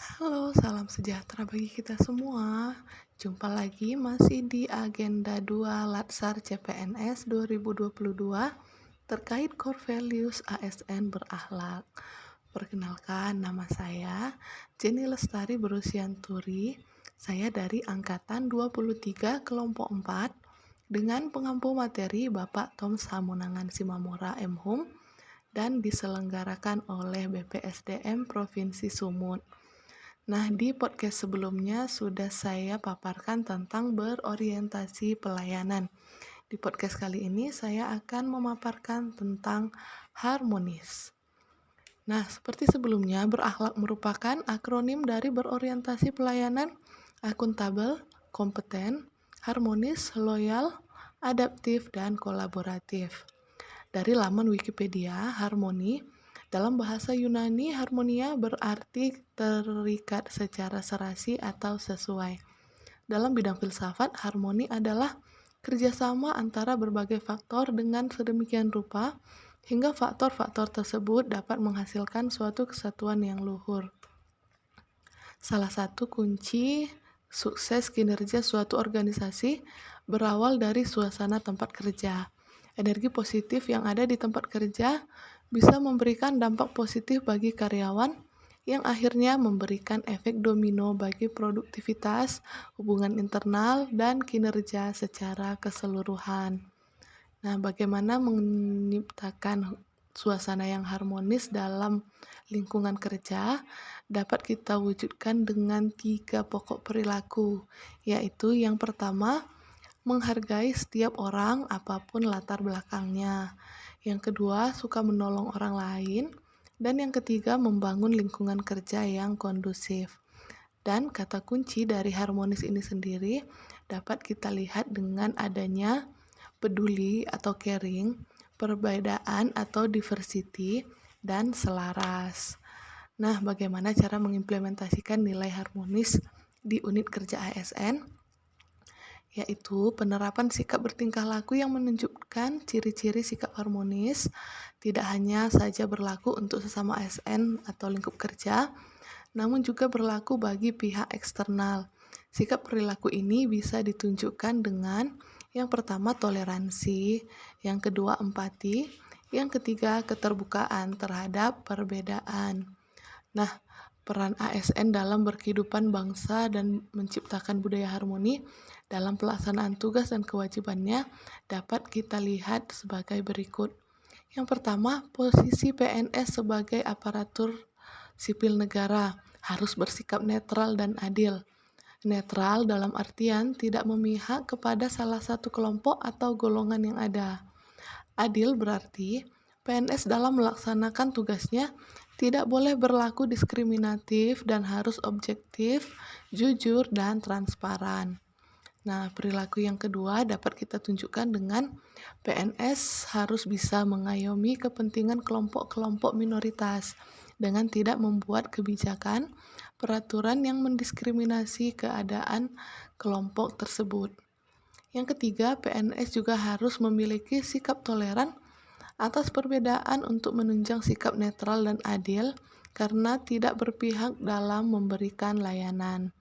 Halo, salam sejahtera bagi kita semua. Jumpa lagi masih di agenda 2 Latsar CPNS 2022 terkait core values ASN berakhlak. Perkenalkan, nama saya Jenny Lestari Berusianturi. Saya dari angkatan 23 kelompok 4 dengan pengampu materi Bapak Tom Samunangan Simamora MHum dan diselenggarakan oleh BPSDM Provinsi Sumut. Nah, di podcast sebelumnya sudah saya paparkan tentang berorientasi pelayanan. Di podcast kali ini saya akan memaparkan tentang harmonis. Nah, seperti sebelumnya, berakhlak merupakan akronim dari berorientasi pelayanan, akuntabel, kompeten, harmonis, loyal, adaptif, dan kolaboratif. Dari laman Wikipedia, harmoni dalam bahasa Yunani, harmonia berarti terikat secara serasi atau sesuai. Dalam bidang filsafat, harmoni adalah kerjasama antara berbagai faktor dengan sedemikian rupa hingga faktor-faktor tersebut dapat menghasilkan suatu kesatuan yang luhur. Salah satu kunci sukses kinerja suatu organisasi berawal dari suasana tempat kerja. Energi positif yang ada di tempat kerja bisa memberikan dampak positif bagi karyawan yang akhirnya memberikan efek domino bagi produktivitas, hubungan internal, dan kinerja secara keseluruhan. Nah, bagaimana menciptakan suasana yang harmonis dalam lingkungan kerja dapat kita wujudkan dengan 3 pokok perilaku, yaitu yang pertama, menghargai setiap orang apapun latar belakangnya. Yang kedua, suka menolong orang lain. Dan yang ketiga, membangun lingkungan kerja yang kondusif. Dan kata kunci dari harmonis ini sendiri dapat kita lihat dengan adanya peduli atau caring, perbedaan atau diversity, dan selaras. Nah, bagaimana cara mengimplementasikan nilai harmonis di unit kerja ASN? Yaitu penerapan sikap bertingkah laku yang menunjukkan ciri-ciri sikap harmonis, tidak hanya saja berlaku untuk sesama ASN atau lingkup kerja, namun juga berlaku bagi pihak eksternal. Sikap perilaku ini bisa ditunjukkan dengan yang pertama toleransi, yang kedua empati, yang ketiga keterbukaan terhadap perbedaan. Nah, peran ASN dalam berkehidupan bangsa dan menciptakan budaya harmoni dalam pelaksanaan tugas dan kewajibannya dapat kita lihat sebagai berikut. Yang pertama, posisi PNS sebagai aparatur sipil negara harus bersikap netral dan adil. Netral dalam artian tidak memihak kepada salah satu kelompok atau golongan yang ada. Adil berarti PNS dalam melaksanakan tugasnya tidak boleh berlaku diskriminatif dan harus objektif, jujur, dan transparan. Nah, perilaku yang kedua dapat kita tunjukkan dengan PNS harus bisa mengayomi kepentingan kelompok-kelompok minoritas dengan tidak membuat kebijakan, peraturan yang mendiskriminasi keadaan kelompok tersebut. Yang ketiga, PNS juga harus memiliki sikap toleran atas perbedaan untuk menunjang sikap netral dan adil karena tidak berpihak dalam memberikan layanan.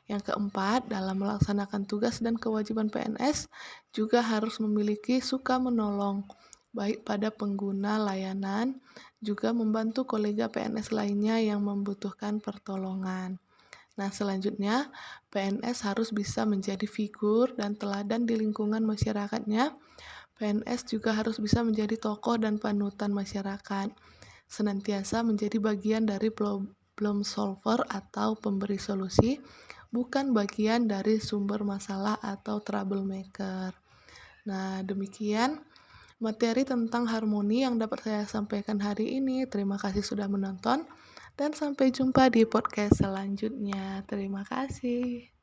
Yang keempat, dalam melaksanakan tugas dan kewajiban PNS juga harus memiliki suka menolong, baik pada pengguna layanan, juga membantu kolega PNS lainnya yang membutuhkan pertolongan. Nah, selanjutnya, PNS harus bisa menjadi figur dan teladan di lingkungan masyarakatnya. PNS juga harus bisa menjadi tokoh dan panutan masyarakat, senantiasa menjadi bagian dari problem solver atau pemberi solusi, bukan bagian dari sumber masalah atau troublemaker. Nah, demikian materi tentang harmoni yang dapat saya sampaikan hari ini. Terima kasih sudah menonton dan sampai jumpa di podcast selanjutnya. Terima kasih.